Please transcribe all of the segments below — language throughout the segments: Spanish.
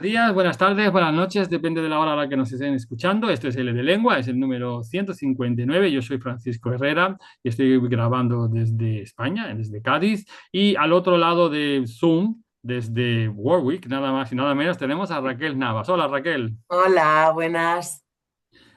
días, buenas tardes, buenas noches, depende de la hora a la que nos estén escuchando. Esto es L de Lengua, es el número 159. Yo soy Francisco Herrera y estoy grabando desde España, desde Cádiz. Y al otro lado de Zoom, desde Warwick, nada más y nada menos, tenemos a Raquel Navas. Hola, Raquel. Hola, buenas.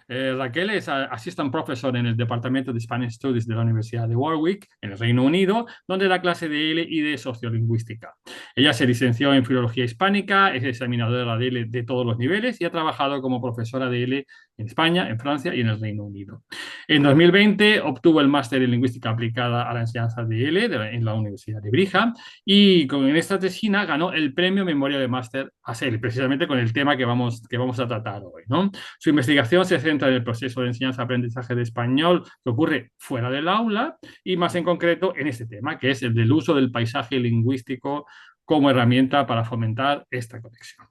Raquel es Assistant Professor en el Departamento de Spanish Studies de la Universidad de Warwick, en el Reino Unido, donde da clase de L y de Sociolingüística. Ella se licenció en Filología Hispánica, es examinadora de L de todos los niveles y ha trabajado como profesora de L en España, en Francia y en el Reino Unido. En 2020 obtuvo el máster en Lingüística aplicada a la enseñanza de L en la Universidad de Brigham y con esta tesina ganó el premio Memoria de Máster a SEL, precisamente con el tema que vamos a tratar hoy, ¿no? Su investigación se centra en el proceso de enseñanza-aprendizaje de español que ocurre fuera del aula y más en concreto en este tema, que es el del uso del paisaje lingüístico como herramienta para fomentar esta conexión.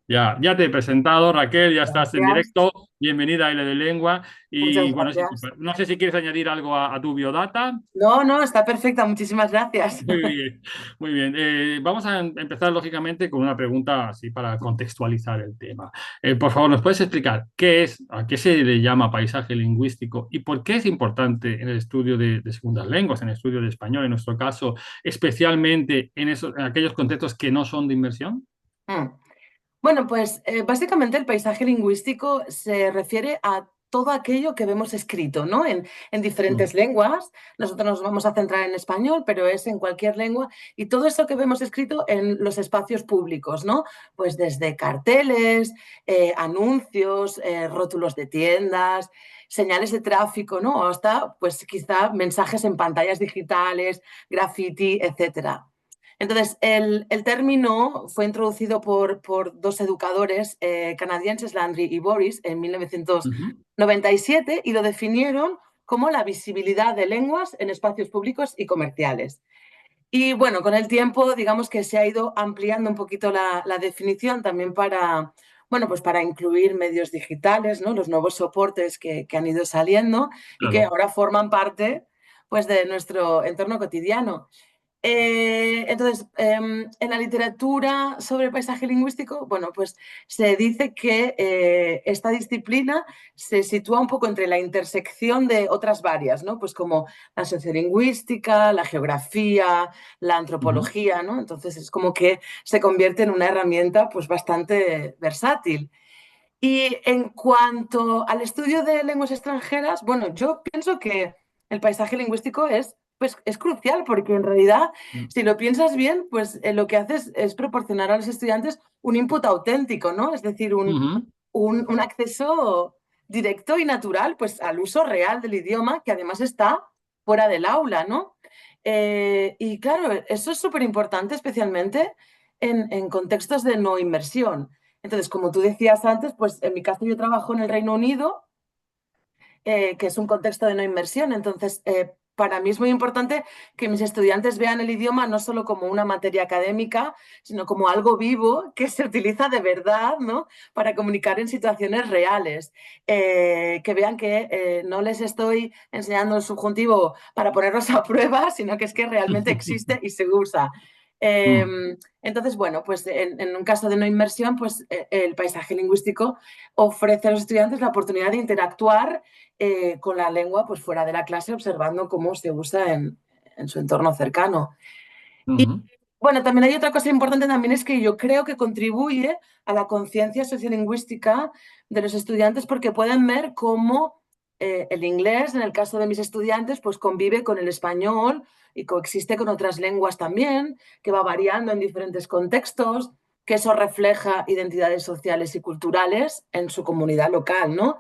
Ya te he presentado, Raquel, ya estás en Gracias. directo. Bienvenida a L de Lengua. Muchas Y bueno, gracias. no sé si quieres añadir algo a tu biodata. No, no, está perfecta. Muchísimas gracias. Muy bien, muy bien. Vamos a empezar lógicamente con una pregunta así para contextualizar el tema. Por favor, ¿nos puedes explicar qué es, a qué se le llama paisaje lingüístico y por qué es importante en el estudio de segundas lenguas, en el estudio de español, en nuestro caso, especialmente en aquellos contextos que no son de inmersión? Mm. Bueno, pues básicamente el paisaje lingüístico se refiere a todo aquello que vemos escrito, ¿no? En Mm, diferentes lenguas. Nosotros nos vamos a centrar en español, pero es en cualquier lengua. Y todo eso que vemos escrito en los espacios públicos, ¿no? Pues desde carteles, anuncios, rótulos de tiendas, señales de tráfico, ¿no? Hasta, pues quizá mensajes en pantallas digitales, graffiti, etcétera. Entonces, el término fue introducido por dos educadores canadienses, Landry y Boris, en ujú. 1997 y lo definieron como la visibilidad de lenguas en espacios públicos y comerciales. Y bueno, con el tiempo, digamos que se ha ido ampliando un poquito la definición también para, bueno, pues para incluir medios digitales, ¿no? Los nuevos soportes que han ido saliendo y que Claro. ahora forman parte, pues, de nuestro entorno cotidiano. Entonces, en la literatura sobre paisaje lingüístico, bueno, pues se dice que esta disciplina se sitúa un poco entre la intersección de otras varias, ¿no? Pues como la sociolingüística, la geografía, la Ujú, antropología, ¿no? Entonces es como que se convierte en una herramienta pues bastante versátil. Y en cuanto al estudio de lenguas extranjeras, bueno, yo pienso que el paisaje lingüístico es, pues, es crucial porque en realidad, mm, si lo piensas bien, pues lo que haces es proporcionar a los estudiantes un input auténtico, ¿no? Es decir, ujú. un acceso directo y natural pues, al uso real del idioma que además está fuera del aula, ¿no? Y claro, eso es súper importante, especialmente en contextos de no inmersión. Entonces, como tú decías antes, pues en mi caso yo trabajo en el Reino Unido, que es un contexto de no inmersión. Entonces, para mí es muy importante que mis estudiantes vean el idioma no solo como una materia académica, sino como algo vivo que se utiliza de verdad, ¿no? Para comunicar en situaciones reales. Que vean que no les estoy enseñando el subjuntivo para ponerlos a prueba, sino que es que realmente existe y se usa. Mm, Entonces, bueno, pues en un caso de no inmersión, pues el paisaje lingüístico ofrece a los estudiantes la oportunidad de interactuar con la lengua pues fuera de la clase, observando cómo se usa en su entorno cercano. Y ujú. bueno, también hay otra cosa importante también es que yo creo que contribuye a la conciencia sociolingüística de los estudiantes porque pueden ver cómo el inglés, en el caso de mis estudiantes, pues convive con el español y coexiste con otras lenguas también, que va variando en diferentes contextos, que eso refleja identidades sociales y culturales en su comunidad local, ¿no?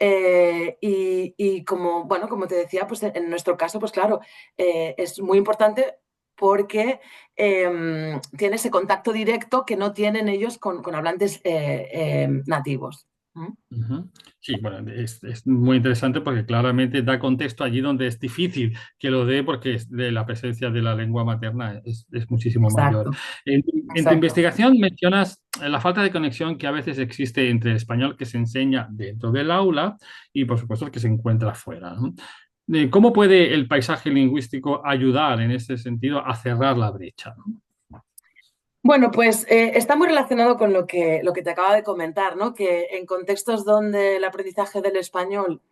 Y como, bueno, como te decía, pues en nuestro caso, pues claro, es muy importante porque tiene ese contacto directo que no tienen ellos con hablantes nativos. ¿Mm? Ujú. Sí, bueno, es muy interesante porque claramente da contexto allí donde es difícil que lo dé porque la presencia de la lengua materna es muchísimo mayor. Exacto, En tu exacto. investigación mencionas la falta de conexión que a veces existe entre el español que se enseña dentro del aula y, por supuesto, el que se encuentra fuera, ¿no? ¿Cómo puede el paisaje lingüístico ayudar en ese sentido a cerrar la brecha, ¿no? Bueno, pues está muy relacionado con lo que te acaba de comentar, ¿no? Que en contextos donde el aprendizaje del español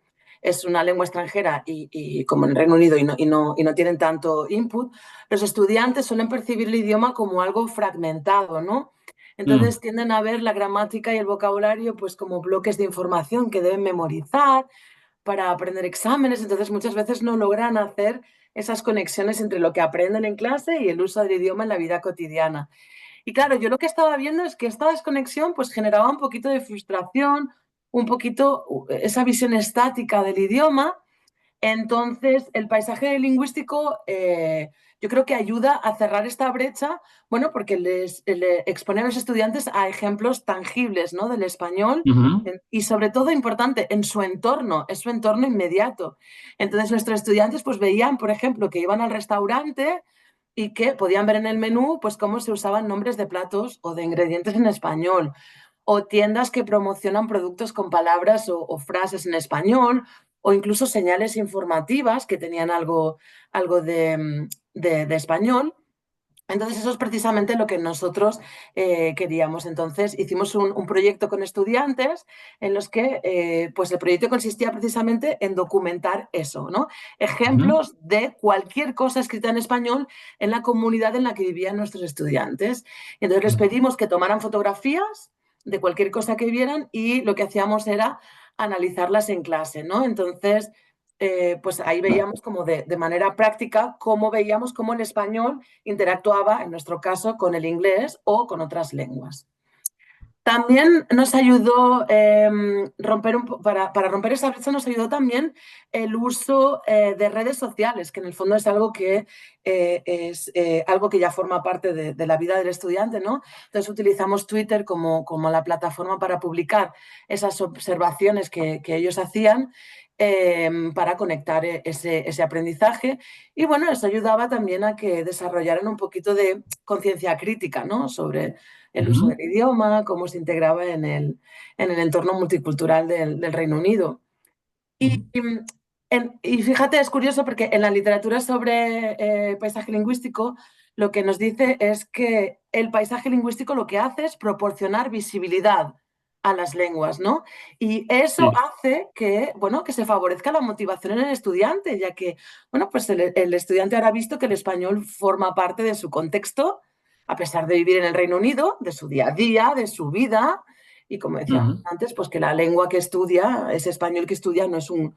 es una lengua extranjera y como en Reino Unido y no tienen tanto input, los estudiantes suelen percibir el idioma como algo fragmentado, ¿no? Mm, Entonces tienden a ver la gramática y el vocabulario pues como bloques de información que deben memorizar para aprender exámenes, entonces muchas veces no logran hacer esas conexiones entre lo que aprenden en clase y el uso del idioma en la vida cotidiana. Y claro, yo lo que estaba viendo es que esta desconexión pues generaba un poquito de frustración, un poquito esa visión estática del idioma. Entonces, el paisaje lingüístico yo creo que ayuda a cerrar esta brecha, bueno, porque le expone a los estudiantes a ejemplos tangibles, ¿no? Del español ujú, y sobre todo, importante, en su entorno, es su entorno inmediato. Entonces, nuestros estudiantes pues veían, por ejemplo, que iban al restaurante y que podían ver en el menú pues cómo se usaban nombres de platos o de ingredientes en español, o tiendas que promocionan productos con palabras o frases en español, o incluso señales informativas que tenían algo de español. Entonces, eso es precisamente lo que nosotros queríamos. Entonces, hicimos un proyecto con estudiantes en los que, pues el proyecto consistía precisamente en documentar eso, ¿no? ujú. Ejemplos de cualquier cosa escrita en español en la comunidad en la que vivían nuestros estudiantes. Entonces, les pedimos que tomaran fotografías de cualquier cosa que vieran y lo que hacíamos era analizarlas en clase, ¿no? Entonces, pues ahí veíamos como de manera práctica cómo veíamos cómo el español interactuaba, en nuestro caso, con el inglés o con otras lenguas. También nos ayudó para romper esa brecha, nos ayudó también el uso de redes sociales, que en el fondo es algo que es algo que ya forma parte de la vida del estudiante, ¿no? Entonces utilizamos Twitter como la plataforma para publicar esas observaciones que ellos hacían para conectar ese aprendizaje. Y bueno, eso ayudaba también a que desarrollaran un poquito de conciencia crítica, ¿no? Sobre el uso Ujú, del idioma, cómo se integraba en el entorno multicultural del Reino Unido. Y, ujú. y fíjate, es curioso porque en la literatura sobre paisaje lingüístico lo que nos dice es que el paisaje lingüístico lo que hace es proporcionar visibilidad a las lenguas, ¿no? Y eso Sí. hace que, bueno, que se favorezca la motivación en el estudiante, ya que, bueno, pues el estudiante habrá visto que el español forma parte de su contexto, a pesar de vivir en el Reino Unido, de su día a día, de su vida, y como decíamos Ujú, antes, pues que la lengua que estudia, ese español que estudia, no es un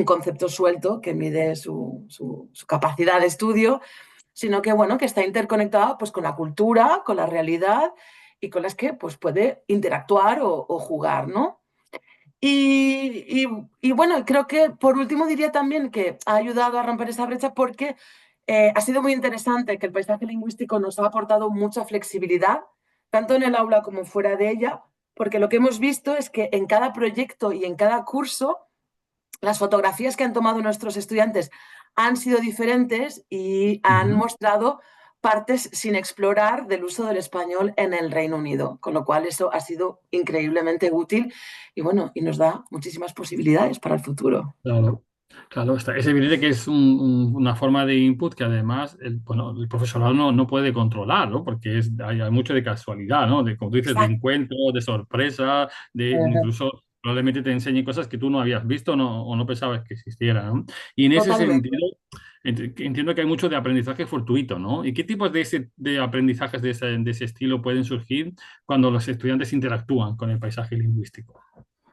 concepto suelto que mide su capacidad de estudio, sino que, bueno, que está interconectado pues, con la cultura, con la realidad y con las que pues, puede interactuar o jugar, ¿no? Y bueno, creo que por último diría también que ha ayudado a romper esa brecha porque ha sido muy interesante que el paisaje lingüístico nos ha aportado mucha flexibilidad, tanto en el aula como fuera de ella, porque lo que hemos visto es que en cada proyecto y en cada curso, las fotografías que han tomado nuestros estudiantes han sido diferentes y han ujú. mostrado partes sin explorar del uso del español en el Reino Unido, con lo cual eso ha sido increíblemente útil y bueno, y nos da muchísimas posibilidades para el futuro. Claro, claro, está. Es evidente que es una forma de input que además bueno, el profesorado no puede controlar, ¿no? Porque hay mucho de casualidad, ¿no? De, como tú dices, de Exacto. encuentro, de sorpresa, de incluso probablemente te enseñe cosas que tú no habías visto o no pensabas que existieran, ¿no? Y en ese Totalmente. sentido, entiendo que hay mucho de aprendizaje fortuito, ¿no? ¿Y qué tipos de aprendizajes de ese estilo pueden surgir cuando los estudiantes interactúan con el paisaje lingüístico?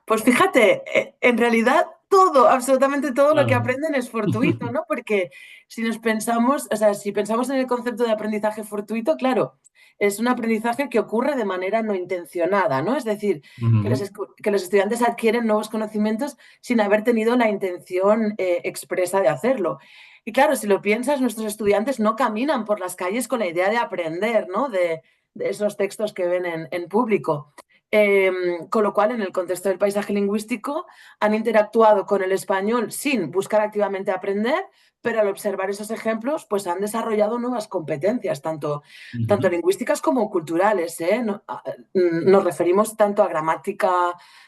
Pues fíjate, en realidad todo, absolutamente todo lo que Claro. aprenden es fortuito, ¿no? Porque si nos pensamos, o sea, si pensamos en el concepto de aprendizaje fortuito, claro, es un aprendizaje que ocurre de manera no intencionada, ¿no? Es decir, Ujú, que los estudiantes adquieren nuevos conocimientos sin haber tenido la intención expresa de hacerlo. Y claro, si lo piensas, nuestros estudiantes no caminan por las calles con la idea de aprender, ¿no? De esos textos que ven en público. Con lo cual, en el contexto del paisaje lingüístico, han interactuado con el español sin buscar activamente aprender, pero al observar esos ejemplos, pues han desarrollado nuevas competencias, tanto ujú. lingüísticas como culturales, ¿eh? Nos referimos tanto a gramática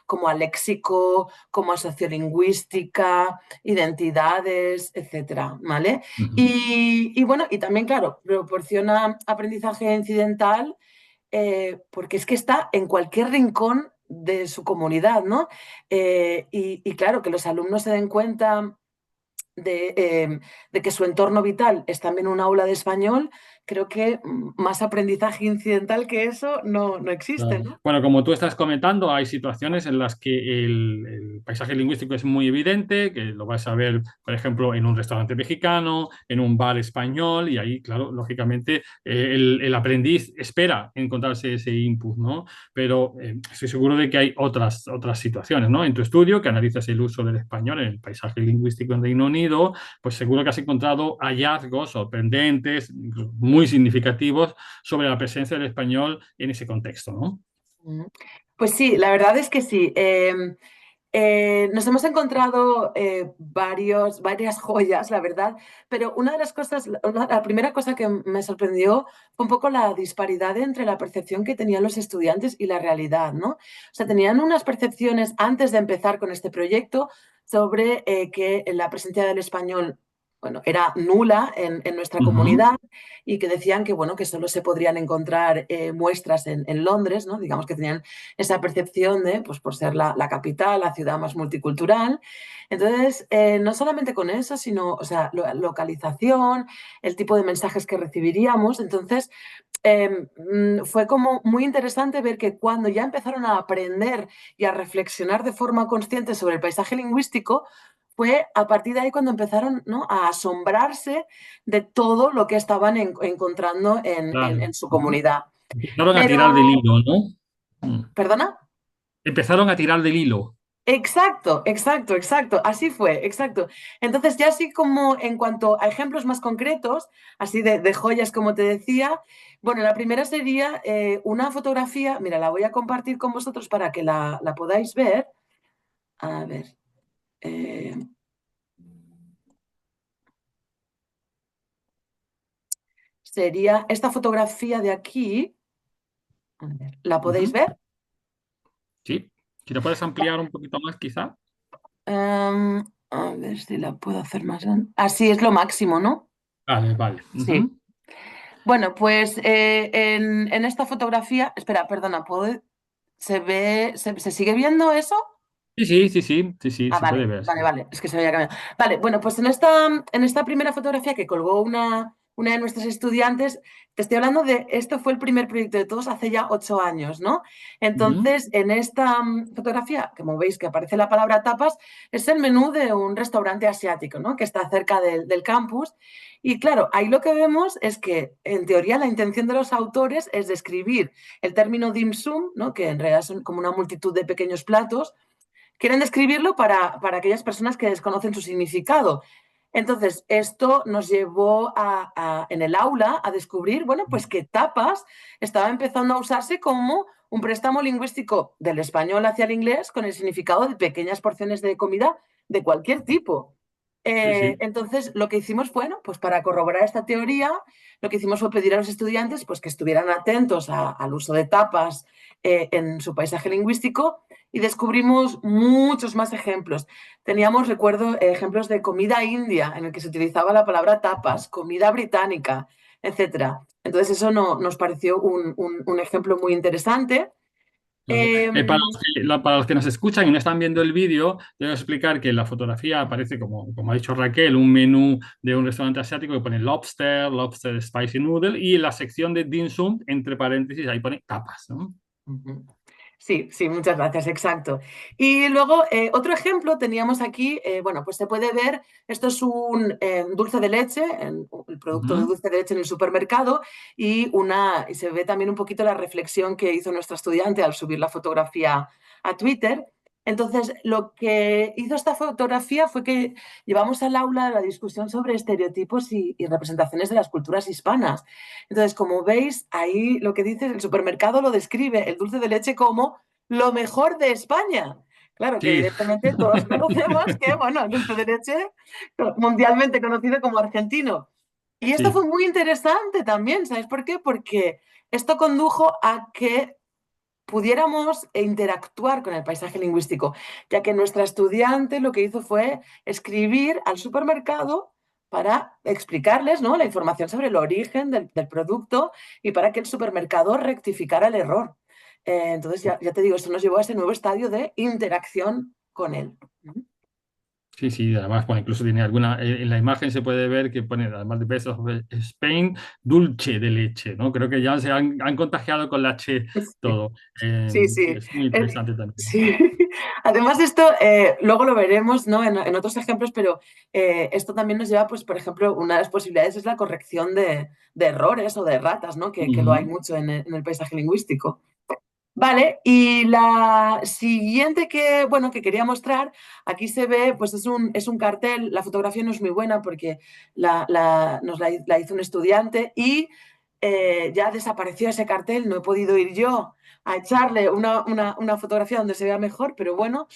como a léxico, como a sociolingüística, identidades, etcétera, ¿vale? Ujú, Y bueno, y también, claro, proporciona aprendizaje incidental porque es que está en cualquier rincón de su comunidad, ¿no? Y claro, que los alumnos se den cuenta de que su entorno vital es también un aula de español, creo que más aprendizaje incidental que eso no existe, Claro. ¿no? Bueno, como tú estás comentando, hay situaciones en las que el paisaje lingüístico es muy evidente, que lo vas a ver, por ejemplo, en un restaurante mexicano, en un bar español, y ahí, claro, lógicamente, el aprendiz espera encontrarse ese input, ¿no? Pero estoy seguro de que hay otras situaciones, ¿no? En tu estudio, que analizas el uso del español en el paisaje lingüístico en Reino Unido, pues seguro que has encontrado hallazgos sorprendentes, muy significativos sobre la presencia del español en ese contexto, ¿no? Mm. Pues sí, la verdad es que sí. Nos hemos encontrado varias joyas, la verdad, pero una de las cosas, la primera cosa que me sorprendió fue un poco la disparidad entre la percepción que tenían los estudiantes y la realidad, ¿no? O sea, tenían unas percepciones antes de empezar con este proyecto sobre que la presencia del español, bueno, era nula en nuestra Ujú. comunidad y que decían que, bueno, que solo se podrían encontrar muestras en Londres, ¿no? Digamos que tenían esa percepción de, pues por ser la capital, la ciudad más multicultural. Entonces, no solamente con eso, sino, o sea, localización, el tipo de mensajes que recibiríamos. Entonces, fue como muy interesante ver que cuando ya empezaron a aprender y a reflexionar de forma consciente sobre el paisaje lingüístico, fue a partir de ahí cuando empezaron, ¿no?, a asombrarse de todo lo que estaban encontrando Claro. en su Ujú. comunidad. Empezaron a Pero, tirar del hilo, ¿no? Mm. ¿perdona? Empezaron a tirar del hilo. Exacto, exacto, exacto. Así fue, exacto. Entonces, ya así como en cuanto a ejemplos más concretos, así de joyas, como te decía, bueno, la primera sería una fotografía, mira, la voy a compartir con vosotros para que la podáis ver. A ver, eh, sería esta fotografía de aquí. A ver, ¿la podéis Ujú. ver? Sí. Si lo puedes ampliar un poquito más, quizá. A ver si la puedo hacer más grande. Así es lo máximo, ¿no? Vale, vale. Sí. Ujú. Bueno, pues en esta fotografía, espera, perdona, ¿se ve, se sigue viendo eso? Sí, sí, sí, sí, sí, sí, Ah, se puede vale, ver, vale, sí. vale, es que se había cambiado. Vale, bueno, pues en esta primera fotografía que colgó una de nuestras estudiantes, te estoy hablando de, esto fue el primer proyecto de todos hace ya 8 años, ¿no? Ujú. Entonces, en esta fotografía, como veis que aparece la palabra tapas, es el menú de un restaurante asiático, ¿no? Que está cerca del campus. Y claro, ahí lo que vemos es que, en teoría, la intención de los autores es describir el término dim sum, ¿no? Que en realidad son como una multitud de pequeños platos. Quieren describirlo para aquellas personas que desconocen su significado. Entonces, esto nos llevó en el aula a descubrir, bueno, pues que tapas estaba empezando a usarse como un préstamo lingüístico del español hacia el inglés con el significado de pequeñas porciones de comida de cualquier tipo. Sí, sí. Entonces, lo que hicimos, bueno, pues para corroborar esta teoría, lo que hicimos fue pedir a los estudiantes pues, que estuvieran atentos al uso de tapas en su paisaje lingüístico y descubrimos muchos más ejemplos. Teníamos, recuerdo, ejemplos de comida india en el que se utilizaba la palabra tapas, comida británica, etcétera. Entonces, eso nos pareció un ejemplo muy interesante. Claro. Eh, Para los que nos escuchan y no están viendo el vídeo, debo explicar que en la fotografía aparece, como ha dicho Raquel, un menú de un restaurante asiático que pone lobster, lobster spicy noodle, y en la sección de dim sum, entre paréntesis, ahí pone tapas, ¿no? Ujú. Sí, sí, muchas gracias, exacto. Y luego, otro ejemplo teníamos aquí, bueno, pues se puede ver, esto es un dulce de leche, el producto de Ujú. dulce de leche en el supermercado, y se ve también un poquito la reflexión que hizo nuestra estudiante al subir la fotografía a Twitter. Entonces, lo que hizo esta fotografía fue que llevamos al aula la discusión sobre estereotipos y representaciones de las culturas hispanas. Entonces, como veis, ahí lo que dice el supermercado lo describe el dulce de leche como lo mejor de España. Claro que Sí. evidentemente todos conocemos que, bueno, el dulce de leche mundialmente conocido como argentino. Y esto Sí. fue muy interesante también, ¿sabes por qué? Porque esto condujo a que pudiéramos interactuar con el paisaje lingüístico, ya que nuestra estudiante lo que hizo fue escribir al supermercado para explicarles, ¿no?, la información sobre el origen del producto y para que el supermercado rectificara el error. Entonces, ya te digo, esto nos llevó a ese nuevo estadio de interacción con él. Sí, sí, además, bueno, incluso tiene alguna, en la imagen se puede ver que pone, además de Best of Spain, dulce de leche, ¿no? Creo que ya se han contagiado con la Che todo. Sí, sí. Es muy Eh, interesante también. sí. Además de esto, luego lo veremos, ¿no?, en otros ejemplos, pero esto también nos lleva, pues, por ejemplo, una de las posibilidades es la corrección de errores o de erratas, ¿no?, que lo hay Ujú. mucho en el paisaje lingüístico. Vale, y la siguiente que, bueno, que quería mostrar, aquí se ve, pues es un cartel, la fotografía no es muy buena porque la hizo un estudiante y ya desapareció ese cartel, no he podido ir yo a echarle una fotografía donde se vea mejor, pero bueno,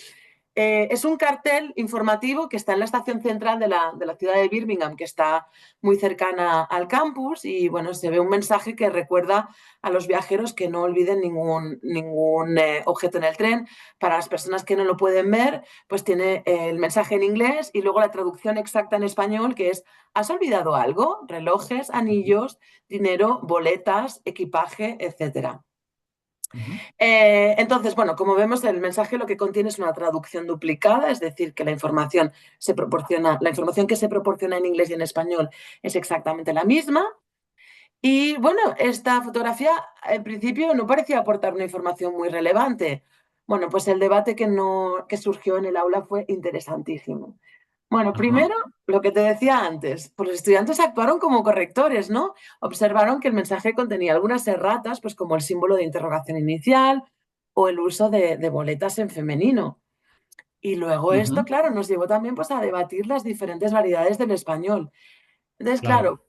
es un cartel informativo que está en la estación central de la ciudad de Birmingham, que está muy cercana al campus, y bueno, se ve un mensaje que recuerda a los viajeros que no olviden ningún objeto en el tren. Para las personas que no lo pueden ver, pues tiene el mensaje en inglés y luego la traducción exacta en español, que es: ¿has olvidado algo? Relojes, anillos, dinero, boletas, equipaje, etcétera. Ujú. Entonces, bueno, como vemos, el mensaje lo que contiene es una traducción duplicada, es decir, que la información que se proporciona en inglés y en español es exactamente la misma. Y bueno, esta fotografía en principio no parecía aportar una información muy relevante. Bueno, pues el debate que surgió en el aula fue interesantísimo. Bueno, Ajá. primero, lo que te decía antes, pues los estudiantes actuaron como correctores, ¿no? Observaron que el mensaje contenía algunas erratas, pues como el símbolo de interrogación inicial o el uso de boletas en femenino. Y luego esto, Ujú. claro, nos llevó también, pues, a debatir las diferentes variedades del español. Entonces, Claro. claro,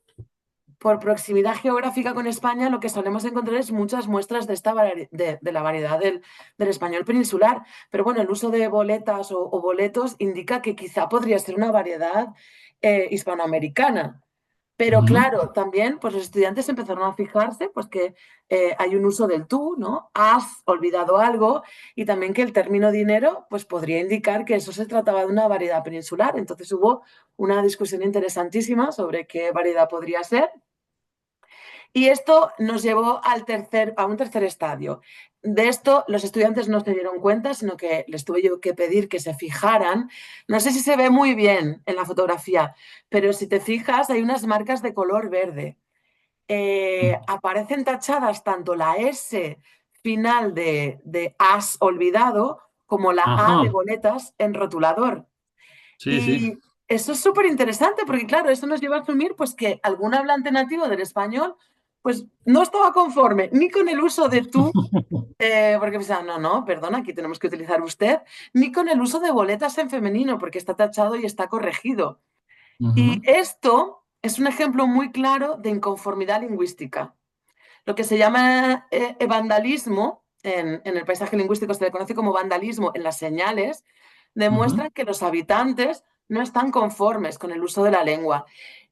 por proximidad geográfica con España, lo que solemos encontrar es muchas muestras de la variedad del español peninsular. Pero bueno, el uso de boletas o boletos indica que quizá podría ser una variedad hispanoamericana. Pero Ujú. claro, también, pues los estudiantes empezaron a fijarse, pues, que hay un uso del tú, ¿no? Has olvidado algo, y también que el término dinero, pues, podría indicar que eso se trataba de una variedad peninsular. Entonces hubo una discusión interesantísima sobre qué variedad podría ser. Y esto nos llevó a un tercer estadio. De esto los estudiantes no se dieron cuenta, sino que les tuve yo que pedir que se fijaran. No sé si se ve muy bien en la fotografía, pero si te fijas hay unas marcas de color verde. Aparecen tachadas tanto la S final de has olvidado como la A de Ajá. boletas en rotulador. Sí, sí. Y eso es súper interesante porque, claro, eso nos lleva a asumir, pues, que algún hablante nativo del español, pues, no estaba conforme ni con el uso de tú, porque pensaba: no, no, perdona, aquí tenemos que utilizar usted, ni con el uso de boletas en femenino, porque está tachado y está corregido. Y Ujú. esto es un ejemplo muy claro de inconformidad lingüística. Lo que se llama vandalismo, en el paisaje lingüístico se le conoce como vandalismo en las señales, Ujú. demuestran que los habitantes no están conformes con el uso de la lengua.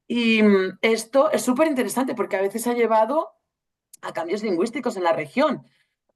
Y esto es súper interesante porque a veces ha llevado a cambios lingüísticos en la región.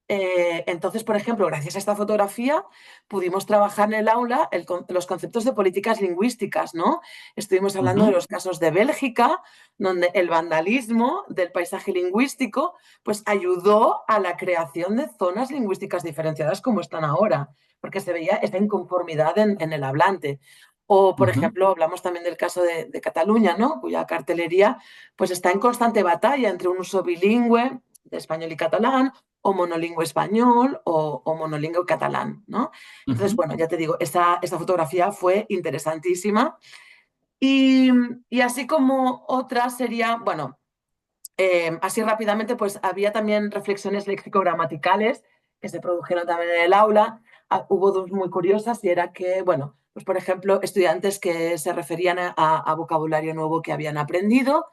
Entonces, por ejemplo, gracias a esta fotografía pudimos trabajar en el aula los conceptos de políticas lingüísticas, ¿no? Estuvimos hablando de Ujú. los casos de Bélgica, donde el vandalismo del paisaje lingüístico, pues, ayudó a la creación de zonas lingüísticas diferenciadas como están ahora, porque se veía esta inconformidad en el hablante. O, por Ujú. ejemplo, hablamos también del caso de Cataluña, ¿no?, cuya cartelería, pues, está en constante batalla entre un uso bilingüe de español y catalán, o monolingüe español o monolingüe catalán, ¿no? Entonces, Ujú. bueno, ya te digo, esta fotografía fue interesantísima. Y, y así como otra sería, bueno, así rápidamente, pues había también reflexiones léxico-gramaticales que se produjeron también en el aula. Hubo dos muy curiosas, y era que, bueno, pues por ejemplo, estudiantes que se referían a vocabulario nuevo que habían aprendido,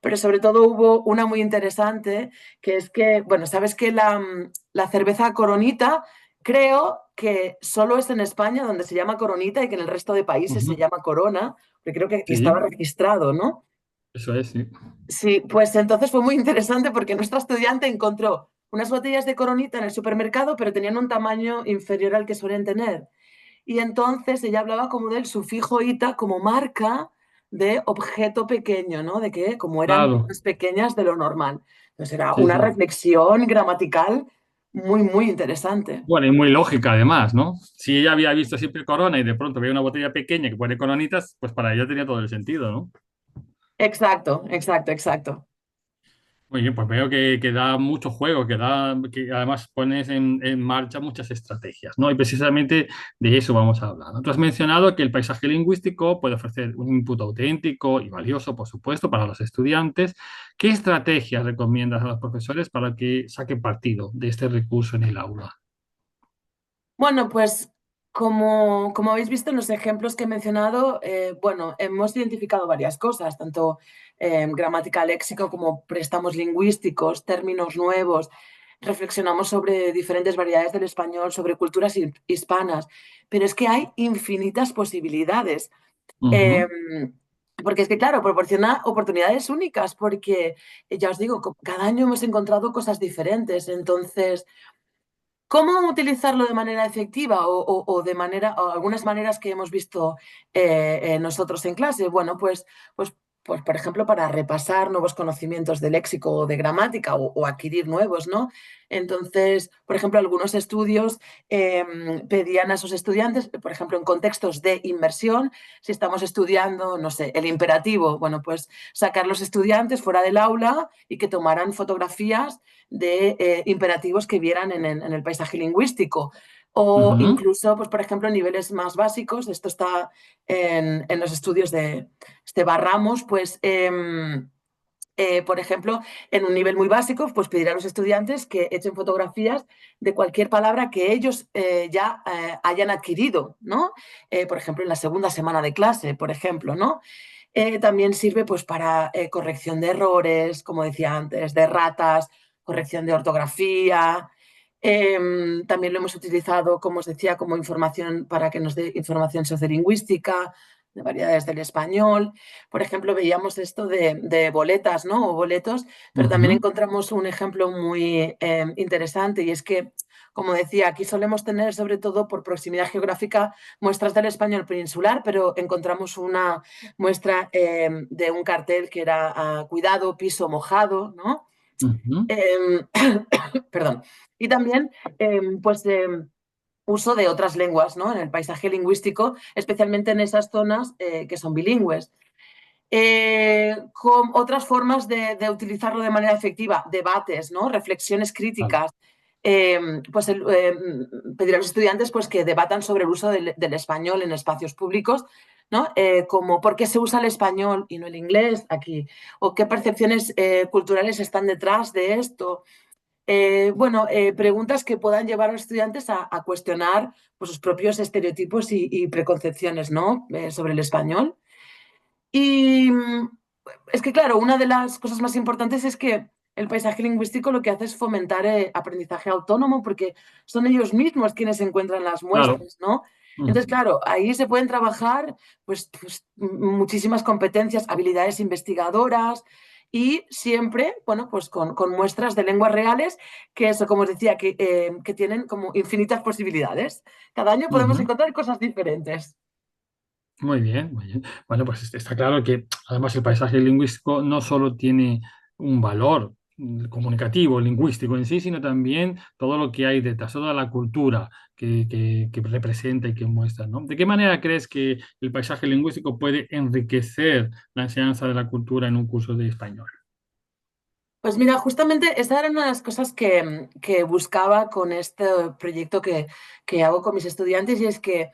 pero sobre todo hubo una muy interesante, que es que, bueno, sabes que la cerveza Coronita, creo que solo es en España donde se llama Coronita y que en el resto de países se Ujú. llama Corona, porque creo que estaba Sí, registrado, ¿no? eso es, sí. Sí, pues entonces fue muy interesante porque nuestra estudiante encontró unas botellas de Coronita en el supermercado, pero tenían un tamaño inferior al que suelen tener. Y entonces ella hablaba como del sufijo ita como marca de objeto pequeño, ¿no? De que como eran Claro, más pequeñas de lo normal. Entonces era sí, una sí. reflexión gramatical muy, muy interesante. Bueno, y muy lógica además, ¿no? Si ella había visto siempre corona y de pronto veía una botella pequeña que pone coronitas, pues para ella tenía todo el sentido, ¿no? Exacto, exacto, exacto. Muy bien, pues veo que da mucho juego, que además pones en marcha muchas estrategias, ¿no? Y precisamente de eso vamos a hablar, ¿no? Tú has mencionado que el paisaje lingüístico puede ofrecer un input auténtico y valioso, por supuesto, para los estudiantes. ¿Qué estrategias recomiendas a los profesores para que saquen partido de este recurso en el aula? Bueno, pues como habéis visto en los ejemplos que he mencionado, bueno, hemos identificado varias cosas, tanto gramática, léxico, como préstamos lingüísticos, términos nuevos. Reflexionamos sobre diferentes variedades del español, sobre culturas hispanas, pero es que hay infinitas posibilidades. Ujú, Em, Porque es que, claro, proporciona oportunidades únicas, porque ya os digo, cada año hemos encontrado cosas diferentes. Entonces, ¿cómo utilizarlo de manera efectiva o de manera, o algunas maneras que hemos visto nosotros en clase? Bueno, pues, por ejemplo, para repasar nuevos conocimientos de léxico o de gramática o adquirir nuevos, ¿no? Entonces, por ejemplo, algunos estudios pedían a esos estudiantes, por ejemplo, en contextos de inmersión, si estamos estudiando, no sé, el imperativo, bueno, pues sacar los estudiantes fuera del aula y que tomaran fotografías de imperativos que vieran en el paisaje lingüístico. O ujú, incluso, pues, por ejemplo, en niveles más básicos, esto está en los estudios de Esteban Ramos, pues, por ejemplo, en un nivel muy básico, pues pedir a los estudiantes que echen fotografías de cualquier palabra que ellos ya hayan adquirido, ¿no? Por ejemplo, en la segunda semana de clase, por ejemplo, ¿no? También sirve pues para corrección de errores, como decía antes, de ratas, corrección de ortografía. También lo hemos utilizado, como os decía, como información para que nos dé información sociolingüística, de variedades del español. Por ejemplo, veíamos esto de boletas, ¿no? O boletos, pero también ujú. encontramos un ejemplo muy interesante y es que, como decía, aquí solemos tener, sobre todo por proximidad geográfica, muestras del español peninsular, pero encontramos una muestra de un cartel que era cuidado, piso mojado, ¿no? Ujú, Eh, perdón. Y también, pues, uso de otras lenguas, ¿no? En el paisaje lingüístico, especialmente en esas zonas que son bilingües. Con otras formas de utilizarlo de manera efectiva, debates, ¿no? Reflexiones claro. críticas. Pues pedir a los estudiantes pues, que debatan sobre el uso del español en espacios públicos, ¿no? Como por qué se usa el español y no el inglés aquí, o qué percepciones culturales están detrás de esto. Bueno, preguntas que puedan llevar a los estudiantes a cuestionar pues, sus propios estereotipos y preconcepciones, ¿no? Sobre el español. Y es que, claro, una de las cosas más importantes es que el paisaje lingüístico lo que hace es fomentar aprendizaje autónomo porque son ellos mismos quienes encuentran las Claro. muestras, ¿no? Entonces, Ujú. claro, ahí se pueden trabajar pues, muchísimas competencias, habilidades investigadoras y siempre, bueno, pues con muestras de lenguas reales que eso, como os decía, que tienen como infinitas posibilidades. Cada año podemos Ujú. encontrar cosas diferentes. Muy bien, muy bien. Bueno, pues está claro que además el paisaje lingüístico no solo tiene un valor comunicativo, lingüístico en sí, sino también todo lo que hay detrás, toda la cultura que representa y que muestra, ¿no? ¿De qué manera crees que el paisaje lingüístico puede enriquecer la enseñanza de la cultura en un curso de español? Pues mira, justamente esta era una de las cosas que buscaba con este proyecto que hago con mis estudiantes y es que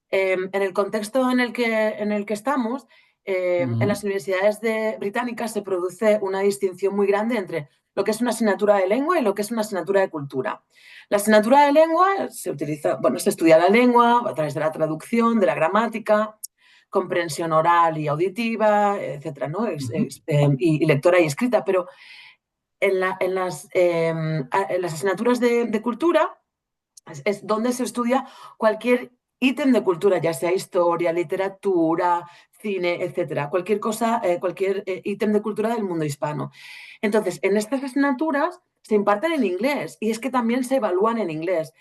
en el contexto en el que estamos, en Ujú, las universidades británicas se produce una distinción muy grande entre lo que es una asignatura de lengua y lo que es una asignatura de cultura. La asignatura de lengua se utiliza, bueno, se estudia la lengua a través de la traducción, de la gramática, comprensión oral y auditiva, etcétera, ¿no? ujú, Y lectora y escrita, pero en las asignaturas de cultura es donde se estudia cualquier ítem de cultura, ya sea historia, literatura, cine, etcétera, cualquier cosa, cualquier ítem de cultura del mundo hispano. Entonces, en estas asignaturas se imparten en inglés y es que también se evalúan en inglés.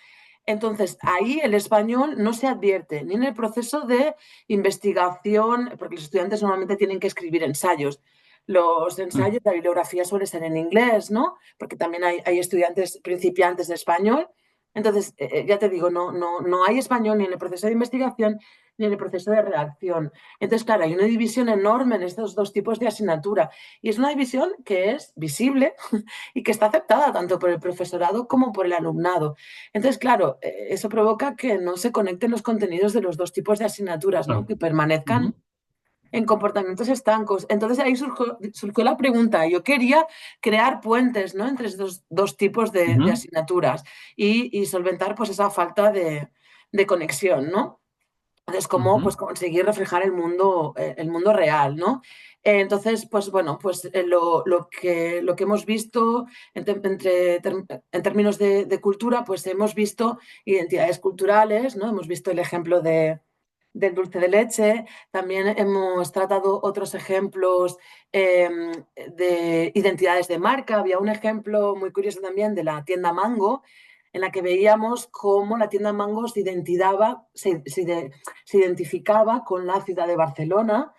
Entonces, ahí el español no se advierte ni en el proceso de investigación, porque los estudiantes normalmente tienen que escribir ensayos. Los ensayos, la bibliografía suele ser en inglés, ¿no? Porque también hay estudiantes principiantes de español. Entonces, ya te digo, no hay español ni en el proceso de investigación ni en el proceso de redacción. Entonces, claro, hay una división enorme en estos dos tipos de asignatura y es una división que es visible y que está aceptada tanto por el profesorado como por el alumnado. Entonces, claro, eso provoca que no se conecten los contenidos de los dos tipos de asignaturas, ¿no? Claro. Que permanezcan Ujú, en comportamientos estancos. Entonces ahí surgió la pregunta. Yo quería crear puentes, ¿no? Entre estos dos tipos de ujú, asignaturas y solventar pues esa falta de conexión, ¿no? Entonces, cómo ujú, pues, conseguir reflejar el mundo real, ¿no? Entonces, pues bueno, pues lo que hemos visto en términos de cultura, pues hemos visto identidades culturales, ¿no? Hemos visto el ejemplo del dulce de leche, también hemos tratado otros ejemplos eh, de identidades de marca. Había un ejemplo muy curioso también de la tienda Mango, en la que veíamos cómo la tienda Mango se identificaba con la ciudad de Barcelona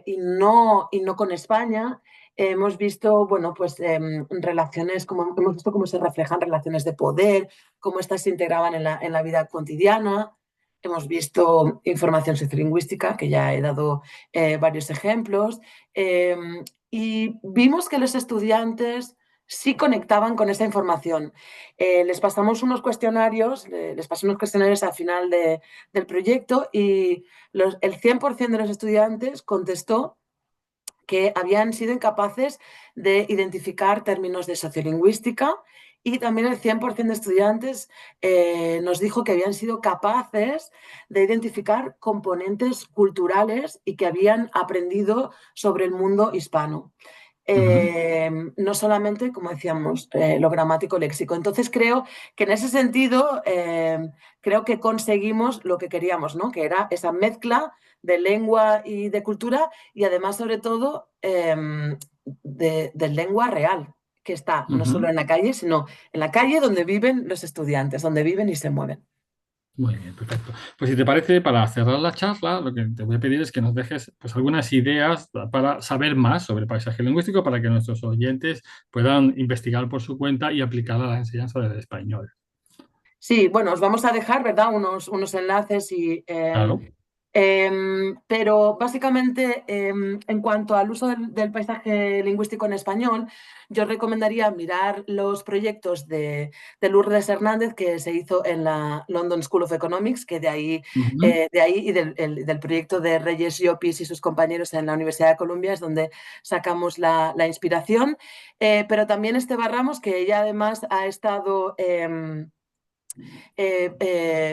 y no con España. Hemos visto, bueno, pues relaciones, como hemos visto cómo se reflejan relaciones de poder, cómo estas se integraban en la vida cotidiana. Hemos visto información sociolingüística, que ya he dado varios ejemplos, eh, y vimos que los estudiantes sí conectaban con esa información. Les pasamos unos cuestionarios, les pasé unos cuestionarios al final del proyecto y el 100% de los estudiantes contestó que habían sido incapaces de identificar términos de sociolingüística y también el 100% de estudiantes nos dijo que habían sido capaces de identificar componentes culturales y que habían aprendido sobre el mundo hispano. ujú. No solamente, como decíamos, lo gramático léxico. Entonces creo que en ese sentido creo que conseguimos lo que queríamos, ¿no? Que era esa mezcla de lengua y de cultura y además, sobre todo, de lengua real, que está no solo Ujú. en la calle, sino en la calle donde viven los estudiantes, donde viven y se mueven. Muy bien, perfecto. Pues si te parece, para cerrar la charla, lo que te voy a pedir es que nos dejes pues, algunas ideas para saber más sobre paisaje lingüístico para que nuestros oyentes puedan investigar por su cuenta y aplicar a la enseñanza del español. Sí, bueno, os vamos a dejar, ¿verdad? Unos enlaces Claro. pero básicamente en cuanto al uso del paisaje lingüístico en español, yo recomendaría mirar los proyectos de Lourdes Hernández que se hizo en la London School of Economics, que Ujú, de ahí y del proyecto de Reyes Llopis y sus compañeros en la Universidad de Columbia es donde sacamos la inspiración. Pero también Esteba Ramos, que ella además ha estado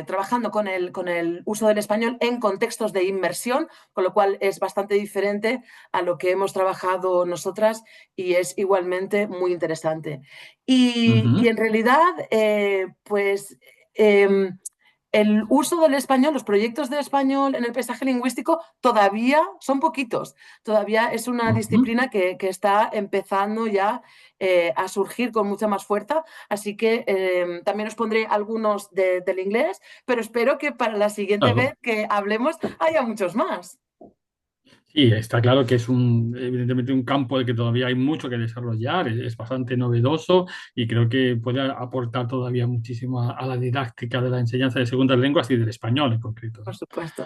trabajando con el uso del español en contextos de inmersión, con lo cual es bastante diferente a lo que hemos trabajado nosotras y es igualmente muy interesante. Y ujú. en realidad, pues... Eh, el uso del español, los proyectos de español en el paisaje lingüístico todavía son poquitos. Todavía es una Ujú. disciplina que está empezando ya a surgir con mucha más fuerza. Así que también os pondré algunos del inglés, pero espero que para la siguiente Claro. vez que hablemos haya muchos más. Sí, está claro que es evidentemente un campo del que todavía hay mucho que desarrollar, es bastante novedoso y creo que puede aportar todavía muchísimo a la didáctica de la enseñanza de segundas lenguas y del español en concreto, Por ¿no? supuesto.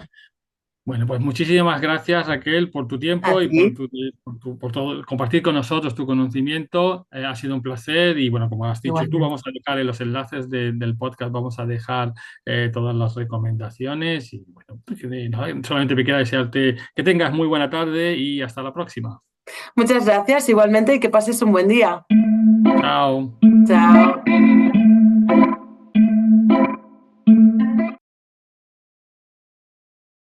Bueno, pues muchísimas gracias, Raquel, por tu A tiempo y ti. por todo, compartir con nosotros tu conocimiento. Ha sido un placer y bueno, como has dicho tú, Igualmente. vamos a dejar en los enlaces del podcast, vamos a dejar todas las recomendaciones y bueno, pues, nada, solamente me queda desearte que tengas muy buena tarde y hasta la próxima. Muchas gracias igualmente y que pases un buen día. Chao. Chao.